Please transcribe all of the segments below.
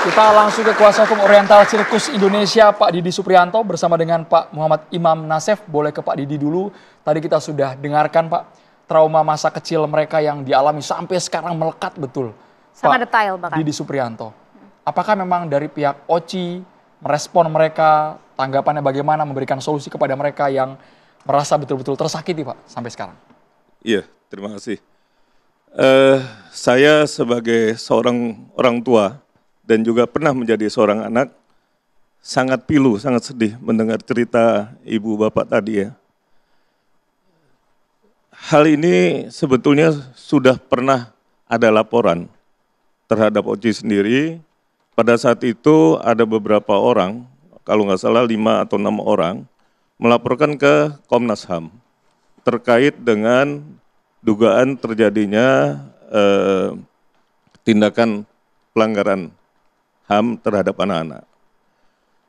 Kita langsung ke kuasa hukum Oriental Sirkus Indonesia, Pak Didi Suprianto bersama dengan Pak Muhammad Imam Nasef. Boleh ke Pak Didi dulu. Tadi kita sudah dengarkan Pak, trauma masa kecil mereka yang dialami sampai sekarang melekat betul. Sangat Pak detail bahkan. Didi Suprianto, apakah memang dari pihak OCI merespon mereka, tanggapannya bagaimana, memberikan solusi kepada mereka yang merasa betul-betul tersakiti Pak sampai sekarang? Iya, terima kasih. Saya sebagai seorang orang tua dan juga pernah menjadi seorang anak, sangat pilu, sangat sedih mendengar cerita ibu bapak tadi ya. Hal ini sebetulnya sudah pernah ada laporan terhadap OCI sendiri. Pada saat itu ada beberapa orang, kalau nggak salah 5 atau 6 orang, melaporkan ke Komnas HAM terkait dengan dugaan terjadinya tindakan pelanggaran HAM terhadap anak-anak.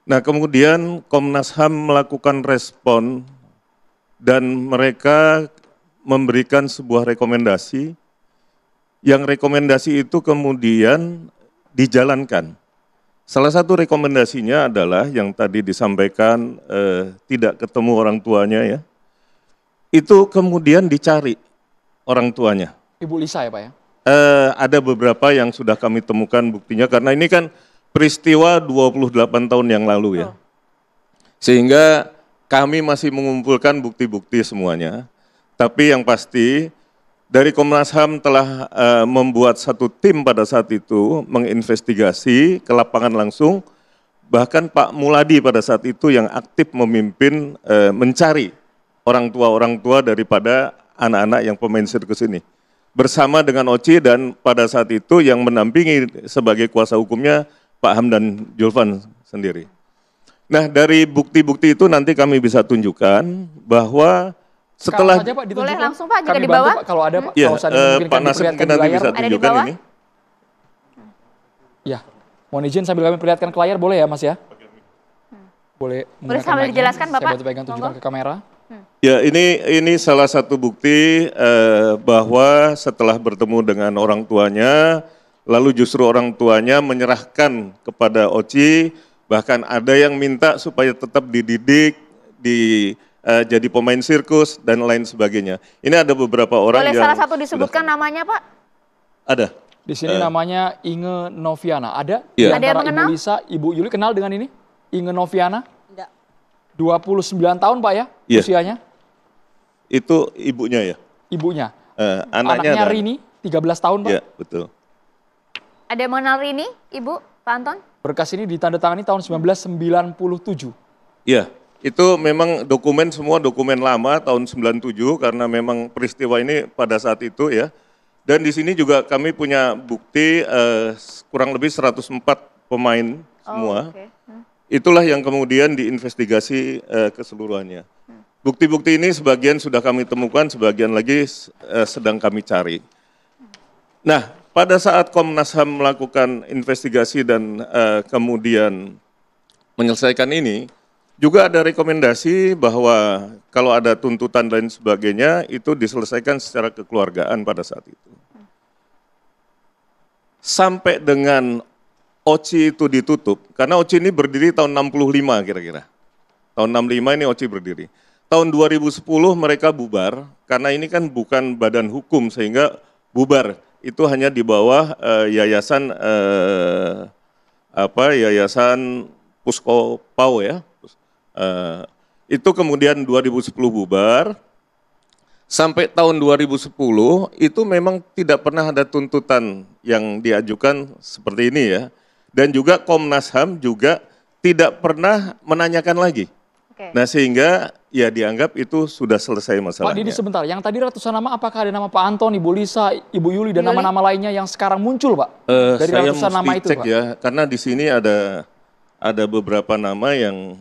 Nah kemudian Komnas HAM melakukan respon dan mereka memberikan sebuah rekomendasi, yang rekomendasi itu kemudian dijalankan. Salah satu rekomendasinya adalah yang tadi disampaikan tidak ketemu orang tuanya ya, itu kemudian dicari orang tuanya. Ibu Lisa ya Pak ya? Ada beberapa yang sudah kami temukan buktinya, karena ini kan peristiwa 28 tahun yang lalu ya. Sehingga kami masih mengumpulkan bukti-bukti semuanya. Tapi yang pasti dari Komnas HAM telah membuat satu tim pada saat itu menginvestigasi ke lapangan langsung. Bahkan Pak Muladi pada saat itu yang aktif memimpin mencari orang tua daripada anak-anak yang pemain sirkus ini. Bersama dengan OCI dan pada saat itu yang mendampingi sebagai kuasa hukumnya Pak Hamdan Julvan sendiri. Nah dari bukti-bukti itu nanti kami bisa tunjukkan bahwa setelah... Saja, Pak, boleh langsung Pak jika kami di bawah. bantu, Pak, kalau ada Pak, Ya, kalau Pak Nasir mungkin nanti bisa tunjukkan ini. Ya, mohon izin sambil kami perlihatkan ke layar boleh ya Mas ya? Boleh sambil dijelaskan Bapak. Saya bantu pegang tunjukkan ke kamera. Ya ini salah satu bukti bahwa setelah bertemu dengan orang tuanya, lalu justru orang tuanya menyerahkan kepada OCI, bahkan ada yang minta supaya tetap dididik, jadi pemain sirkus dan lain sebagainya. Ini ada beberapa orang boleh yang... salah satu disebutkan namanya Pak? Ada. Di sini namanya Inge Noviana. Ada? Iya. Ada yang Antara mengenal? Ibu Lisa, Ibu Yuli kenal dengan ini? Inge Noviana? Enggak. 29 tahun Pak ya Iya. usianya? Itu ibunya ya? Ibunya. Anaknya ada. Rini, 13 tahun Pak. Ya, betul. Ada yang mengenal Rini, Ibu, Pak Anton? Berkas ini ditandatangani tahun 1997. Ya, itu memang semua dokumen lama tahun 97 karena memang peristiwa ini pada saat itu ya. Dan di sini juga kami punya bukti kurang lebih 104 pemain semua. Okay. Itulah yang kemudian diinvestigasi keseluruhannya. Bukti-bukti ini sebagian sudah kami temukan, sebagian lagi sedang kami cari. Nah, pada saat Komnas HAM melakukan investigasi dan kemudian menyelesaikan ini, juga ada rekomendasi bahwa kalau ada tuntutan dan sebagainya, itu diselesaikan secara kekeluargaan pada saat itu. Sampai dengan OCI itu ditutup, karena OCI ini berdiri tahun 65 kira-kira. Tahun 65 ini OCI berdiri. Tahun 2010 mereka bubar, karena ini kan bukan badan hukum sehingga bubar. Itu hanya di bawah yayasan Yayasan Pusko Pau ya. Itu kemudian 2010 bubar. Sampai tahun 2010 itu memang tidak pernah ada tuntutan yang diajukan seperti ini ya. Dan juga Komnas HAM juga tidak pernah menanyakan lagi. Nah sehingga ya dianggap itu sudah selesai masalahnya. Pak Didi sebentar, yang tadi ratusan nama apakah ada nama Pak Anton, Ibu Lisa, Ibu Yuli dan nama-nama lainnya yang sekarang muncul Pak? Dari saya ratusan nama itu cek Pak? ya, karena di sini ada beberapa nama yang...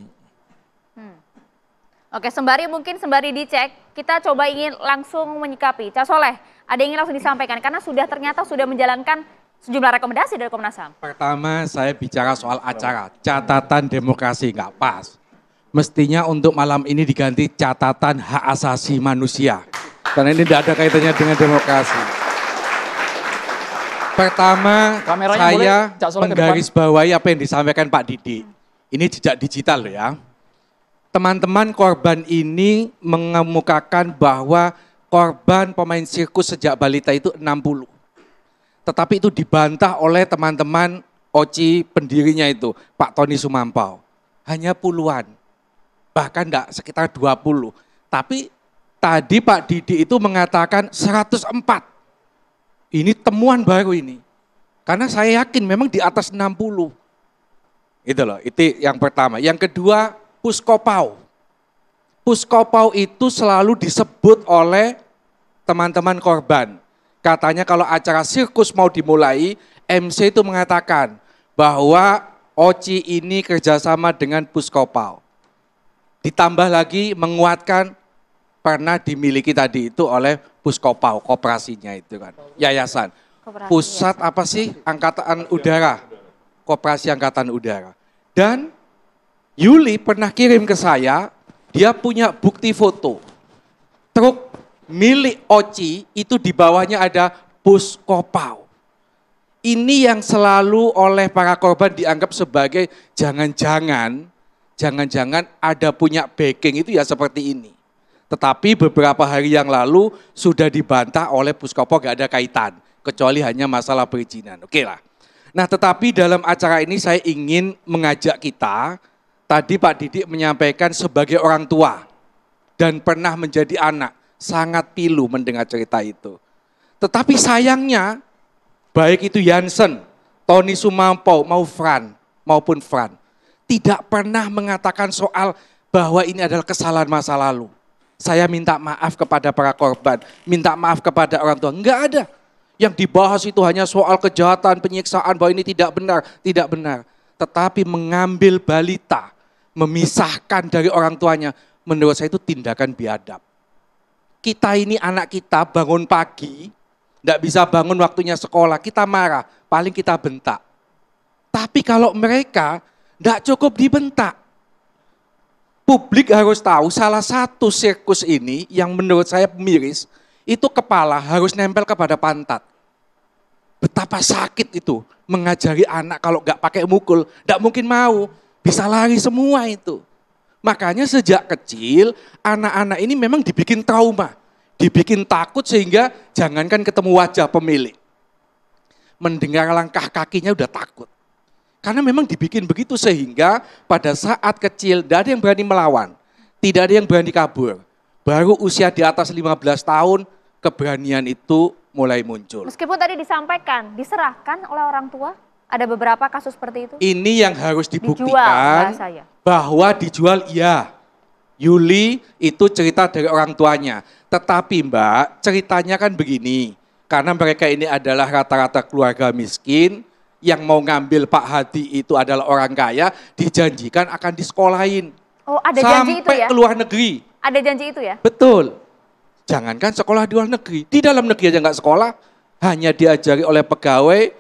Oke, sembari dicek, kita coba ingin langsung menyikapi. Cak Soleh, ada yang ingin langsung disampaikan karena ternyata sudah menjalankan sejumlah rekomendasi dari Komnas HAM. Pertama saya bicara soal acara, catatan demokrasi nggak pas. Mestinya untuk malam ini diganti catatan hak asasi manusia. Karena ini tidak ada kaitannya dengan demokrasi. Pertama, Kameranya saya boleh, Cak Soleh, ke depan. menggarisbawahi apa yang disampaikan Pak Didi. Ini jejak digital loh ya. Teman-teman korban ini mengemukakan bahwa korban pemain sirkus sejak balita itu 60. Tetapi itu dibantah oleh teman-teman OCI pendirinya itu, Pak Tony Sumampau. Hanya puluhan, bahkan enggak sekitar 20. Tapi tadi Pak Didi itu mengatakan 104. Ini temuan baru ini. Karena saya yakin memang di atas 60. Itu loh, itu yang pertama. Yang kedua, Puskopau. Puskopau itu selalu disebut oleh teman-teman korban. Katanya kalau acara sirkus mau dimulai, MC itu mengatakan bahwa OCI ini kerjasama dengan Puskopau. Ditambah lagi menguatkan pernah dimiliki tadi itu oleh Puskopau, koperasinya itu kan, yayasan. Pusat apa sih? Angkatan Udara, Koperasi Angkatan Udara. Dan Yuli pernah kirim ke saya, dia punya bukti foto. Truk milik OCI itu di bawahnya ada Puskopau. Ini yang selalu oleh para korban dianggap sebagai jangan-jangan ada punya backing itu ya seperti ini. Tetapi beberapa hari yang lalu sudah dibantah oleh Puskopau gak ada kaitan. Kecuali hanya masalah perizinan. Oke lah. Nah tetapi dalam acara ini saya ingin mengajak kita. Tadi Pak Didik menyampaikan sebagai orang tua. Dan pernah menjadi anak. Sangat pilu mendengar cerita itu. Tetapi sayangnya. Baik itu Jansen, Tony Sumampau maupun Fran. Tidak pernah mengatakan soal bahwa ini adalah kesalahan masa lalu. Saya minta maaf kepada para korban, minta maaf kepada orang tua. Enggak ada. Yang dibahas itu hanya soal kejahatan, penyiksaan, bahwa ini tidak benar. Tetapi mengambil balita, memisahkan dari orang tuanya, menurut saya itu tindakan biadab. Kita ini anak kita bangun pagi, enggak bisa bangun waktunya sekolah, kita marah, paling kita bentak. Tapi kalau mereka enggak cukup dibentak. Publik harus tahu salah satu sirkus ini yang menurut saya miris, itu kepala harus nempel kepada pantat. Betapa sakit itu mengajari anak kalau nggak pakai mukul, nggak mungkin mau, bisa lari semua itu. Makanya sejak kecil anak-anak ini memang dibikin trauma, dibikin takut sehingga jangankan ketemu wajah pemilik. Mendengar langkah kakinya udah takut. Karena memang dibikin begitu sehingga pada saat kecil tidak ada yang berani melawan. Tidak ada yang berani kabur. Baru usia di atas 15 tahun keberanian itu mulai muncul. Meskipun tadi disampaikan, diserahkan oleh orang tua, ada beberapa kasus seperti itu. Ini yang harus dibuktikan dijual, bahwa dijual iya. Yuli itu cerita dari orang tuanya. Tetapi Mbak, ceritanya kan begini. Karena mereka ini adalah rata-rata keluarga miskin. Yang mau ngambil Pak Hadi itu adalah orang kaya, dijanjikan akan disekolahin. Oh, ada janji itu ya? Sampai ke luar negeri. Ada janji itu ya? Betul. Jangankan sekolah di luar negeri, di dalam negeri aja nggak sekolah, hanya diajari oleh pegawai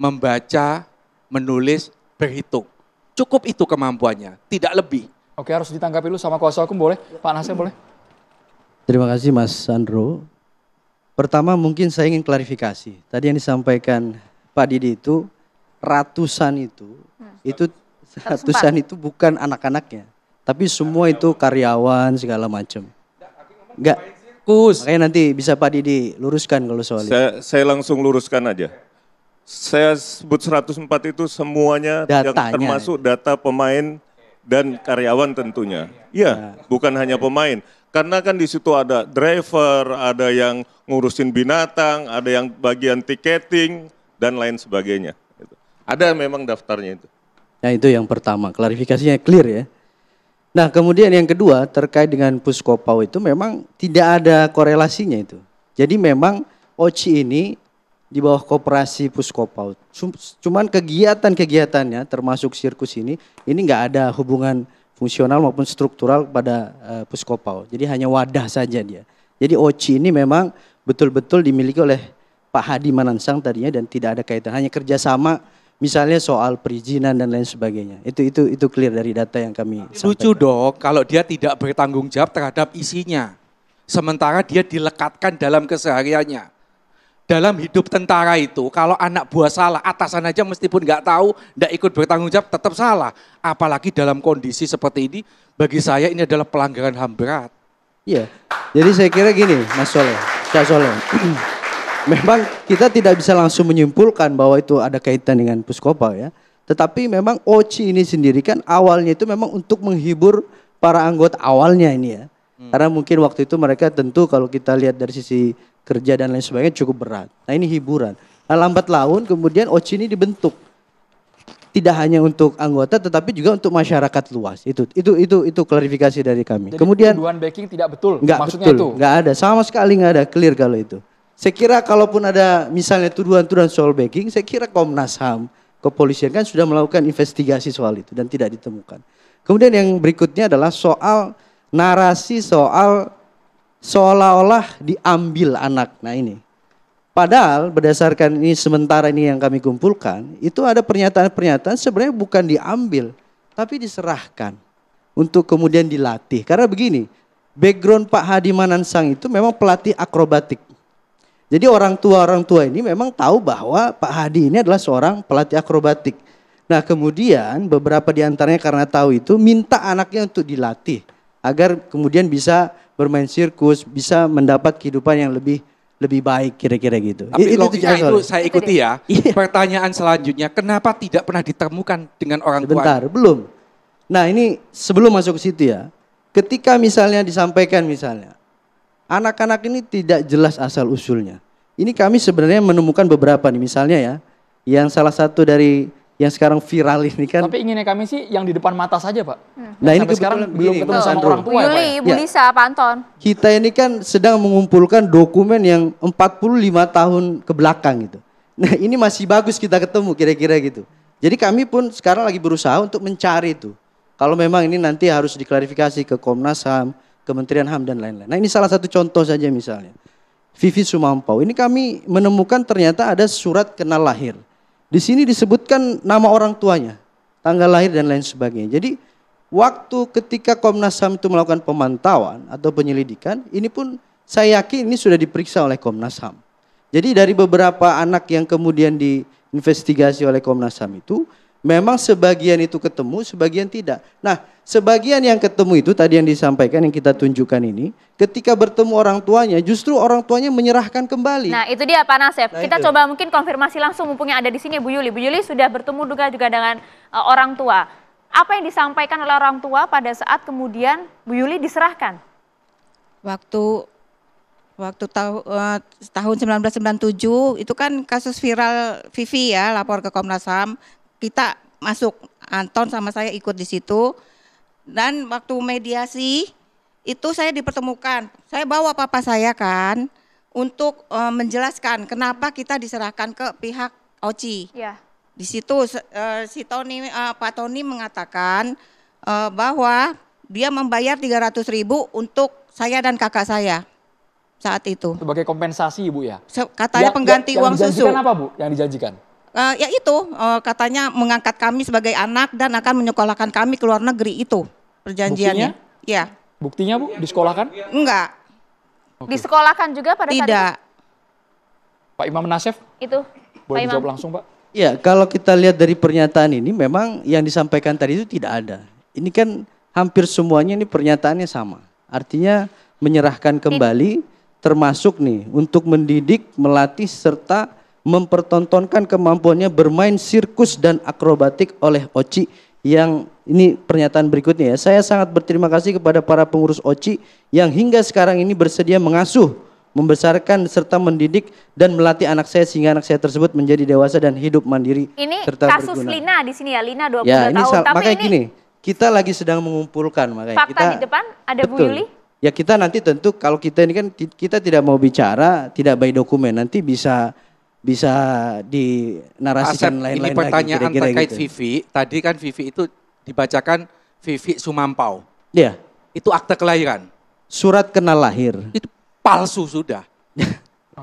membaca, menulis, berhitung. Cukup itu kemampuannya, tidak lebih. Oke, harus ditanggapi dulu sama kuasa hukum, boleh? Pak Nasir, boleh? Terima kasih Mas Sandro. Pertama mungkin saya ingin klarifikasi. Tadi yang disampaikan Pak Didi itu ratusan itu bukan anak-anaknya, tapi semua itu karyawan segala macam. Enggak. Makanya nanti bisa Pak Didi luruskan kalau soal itu. Saya langsung luruskan aja. Saya sebut 104 itu semuanya yang termasuk data pemain dan karyawan tentunya. Iya, bukan hanya pemain. Karena kan di situ ada driver, ada yang ngurusin binatang, ada yang bagian tiketing, dan lain sebagainya. Ada memang daftarnya itu. Nah itu yang pertama, klarifikasinya clear ya. Nah kemudian yang kedua terkait dengan Puskopau itu memang tidak ada korelasinya itu. Jadi memang OCI ini di bawah koperasi Puskopau. Cuman kegiatan-kegiatannya termasuk sirkus ini nggak ada hubungan fungsional maupun struktural pada Puskopau. Jadi hanya wadah saja dia. Jadi OCI ini memang betul-betul dimiliki oleh Pak Hadi Manansang tadinya dan tidak ada kaitan, hanya kerjasama misalnya soal perizinan dan lain sebagainya. Itu clear dari data yang kami sampaikan. Lucu dong kalau dia tidak bertanggung jawab terhadap isinya. Sementara dia dilekatkan dalam kesehariannya. dalam hidup tentara itu kalau anak buah salah, atasan aja meskipun nggak tahu, nggak ikut bertanggung jawab tetap salah. Apalagi dalam kondisi seperti ini, bagi saya ini adalah pelanggaran HAM berat. Iya, jadi saya kira gini Mas Soleh, Cak Soleh. Memang kita tidak bisa langsung menyimpulkan bahwa itu ada kaitan dengan Puskopau ya. Tetapi memang OCI ini sendiri kan awalnya itu memang untuk menghibur para anggota awalnya ini ya. Karena mungkin waktu itu mereka tentu kalau kita lihat dari sisi kerja dan lain sebagainya cukup berat. Nah ini hiburan. Nah lambat laun kemudian OCI ini dibentuk. Tidak hanya untuk anggota tetapi juga untuk masyarakat luas. Itu klarifikasi dari kami. Jadi kemudian tuduhan backing tidak betul, enggak maksudnya betul, itu. enggak ada, sama sekali enggak ada, clear kalau itu. Saya kira kalaupun ada misalnya tuduhan-tuduhan soal backing, saya kira Komnas HAM, kepolisian kan sudah melakukan investigasi soal itu dan tidak ditemukan. Kemudian yang berikutnya adalah soal narasi soal seolah-olah diambil anak. Nah ini. Padahal berdasarkan ini sementara ini yang kami kumpulkan, itu ada pernyataan-pernyataan sebenarnya bukan diambil, tapi diserahkan untuk kemudian dilatih. Karena begini, background Pak Hadi Manansang itu memang pelatih akrobatik. Jadi orang tua ini memang tahu bahwa Pak Hadi ini adalah seorang pelatih akrobatik. Nah kemudian beberapa di antaranya karena tahu itu minta anaknya untuk dilatih agar kemudian bisa bermain sirkus, bisa mendapat kehidupan yang lebih baik kira-kira gitu. Tapi logika itu soalnya. saya ikuti ya. Iya. Pertanyaan selanjutnya, kenapa tidak pernah ditemukan dengan orang tua? Sebentar, belum. Nah ini sebelum masuk ke situ ya, ketika misalnya disampaikan misalnya, anak-anak ini tidak jelas asal usulnya. Ini kami sebenarnya menemukan beberapa nih misalnya ya, yang salah satu dari yang sekarang viral ini kan. Tapi inginnya kami sih yang di depan mata saja Pak. Nah ini Sampai sekarang kebetulan belum begini, ketemu Mas sama Andro. orang Bu tua ya Pak. Yuli, ya? Bu Ya. Lisa, Pak Anton. Kita ini kan sedang mengumpulkan dokumen yang 45 tahun ke belakang gitu. Nah ini masih bagus kita ketemu kira-kira gitu. Jadi kami pun sekarang lagi berusaha untuk mencari itu. Kalau memang ini nanti harus diklarifikasi ke Komnas HAM, Kementerian HAM dan lain-lain. Nah ini salah satu contoh saja misalnya. Vivi Sumampau, ini kami menemukan ternyata ada surat kenal lahir. Di sini disebutkan nama orang tuanya, tanggal lahir dan lain sebagainya. Jadi waktu ketika Komnas HAM itu melakukan pemantauan atau penyelidikan, ini pun saya yakin ini sudah diperiksa oleh Komnas HAM. Jadi dari beberapa anak yang kemudian diinvestigasi oleh Komnas HAM itu, memang sebagian itu ketemu, sebagian tidak. Nah, sebagian yang ketemu itu tadi yang disampaikan, yang kita tunjukkan ini, ketika bertemu orang tuanya, justru orang tuanya menyerahkan kembali. Nah itu dia Pak Nasef. Nah, Kita itu. coba mungkin konfirmasi langsung mumpung yang ada di sini Bu Yuli. Bu Yuli sudah bertemu juga dengan orang tua. Apa yang disampaikan oleh orang tua pada saat kemudian Bu Yuli diserahkan? Waktu tahun 1997 itu kan kasus viral Vivi ya, lapor ke Komnas HAM. Kita masuk, Anton sama saya ikut di situ. Dan waktu mediasi itu saya dipertemukan. Saya bawa papa saya kan untuk menjelaskan kenapa kita diserahkan ke pihak OCI. Ya. Di situ si Tony, Pak Tony mengatakan bahwa dia membayar 300.000 untuk saya dan kakak saya saat itu. Sebagai kompensasi Ibu ya. Katanya pengganti uang susu. Yang dijanjikan apa Bu? Yang dijanjikan? Ya itu katanya mengangkat kami sebagai anak dan akan menyekolahkan kami ke luar negeri, itu perjanjiannya. Ya. Buktinya Bu, disekolahkan? Enggak, Disekolahkan juga pada saat tidak. Pak Imam Nasef, itu? boleh Pak Imam. dijawab langsung Pak? Ya, kalau kita lihat dari pernyataan ini memang yang disampaikan tadi itu tidak ada. Ini kan hampir semuanya ini pernyataannya sama. Artinya menyerahkan kembali termasuk nih untuk mendidik, melatih serta mempertontonkan kemampuannya bermain sirkus dan akrobatik oleh OCI yang ini pernyataan berikutnya ya. Saya sangat berterima kasih kepada para pengurus OCI yang hingga sekarang ini bersedia mengasuh, membesarkan serta mendidik dan melatih anak saya sehingga anak saya tersebut menjadi dewasa dan hidup mandiri Ini serta kasus berguna. Lina di sini ya, Lina 22 Ya, ini tahun. Tapi makanya ini gini, kita lagi sedang mengumpulkan makanya fakta kita di depan ada Bu betul. Yuli. Ya kita nanti tentu kalau kita ini kan kita tidak mau bicara tidak by dokumen, nanti bisa dinarasikan Asep, lain-lain ini pertanyaan lagi, kira-kira terkait gitu. Vivi. Tadi kan Vivi itu dibacakan Vivi Sumampau. Ya, Itu akte kelahiran. surat kenal lahir. Itu palsu sudah.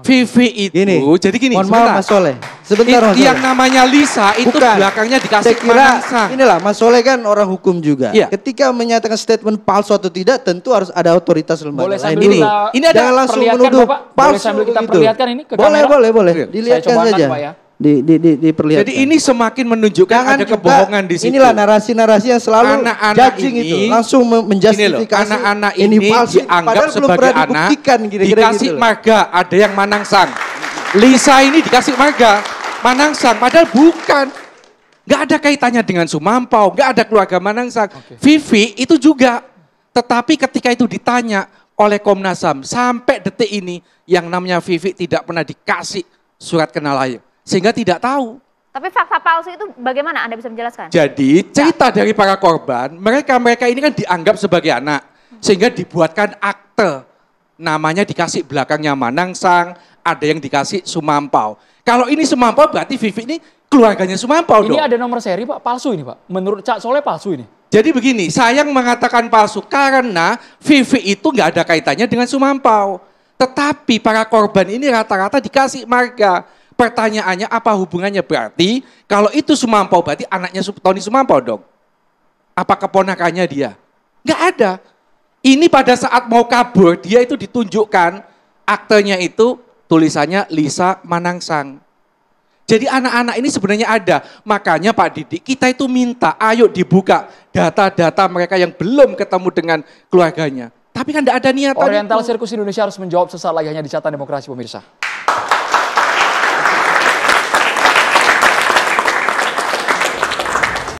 Vivi itu, Gini, jadi gini, mohon maaf Mas Soleh. Sebentar Mas yang Soleh. namanya Lisa itu Bukan. belakangnya Saya dikasih kira Manangsang. inilah Mas Soleh kan orang hukum juga. Iya. Ketika menyatakan statement palsu atau tidak, tentu harus ada otoritas lembaga Boleh lain sambil dulu. kita Ini ada Jangan langsung perlihatkan, menuduh Bapak? Boleh palsu sambil kita gitu. perlihatkan ini ke Boleh, kamera? boleh. Saya Dilihatkan coba angkat, saja. Pak, ya. Diperlihatkan. Jadi ini semakin menunjukkan Jangan ada juga, kebohongan di situ. Inilah narasi-narasi yang selalu Anak-anak judging ini, itu, langsung menjustifikasi anak-anak ini palsu, dianggap padahal belum sebagai pernah anak, dibuktikan kira-kira dikasih gitu loh. marga, ada yang Manangsang. Lisa ini dikasih marga, Manangsang, padahal bukan. Gak ada kaitannya dengan Sumampau, gak ada keluarga Manangsang. Vivi itu juga, tetapi ketika itu ditanya oleh Komnas HAM, sampai detik ini yang namanya Vivi tidak pernah dikasih surat kenal layak. Sehingga tidak tahu. Tapi fakta palsu itu bagaimana? Anda bisa menjelaskan? Jadi cerita dari para korban, mereka ini kan dianggap sebagai anak. Sehingga dibuatkan akte. Namanya dikasih belakangnya Manangsang, ada yang dikasih Sumampau. Kalau ini Sumampau berarti Vivi ini keluarganya Sumampau dong. Ini ada nomor seri Pak, palsu ini Pak. Menurut Cak Soleh palsu ini. Jadi begini, saya mengatakan palsu karena Vivi itu nggak ada kaitannya dengan Sumampau. Tetapi para korban ini rata-rata dikasih marga. Pertanyaannya apa hubungannya, berarti kalau itu Sumampau berarti anaknya Tony Sumampau dong. Apa keponakannya dia? Nggak ada. Ini pada saat mau kabur dia itu ditunjukkan aktenya itu tulisannya Lisa Manangsang. Jadi anak-anak ini sebenarnya ada. Makanya Pak Didik kita itu minta ayo dibuka data-data mereka yang belum ketemu dengan keluarganya. Tapi kan tidak ada niatan Oriental itu. Sirkus Indonesia harus menjawab sesaat lagi hanya di Catatan Demokrasi pemirsa.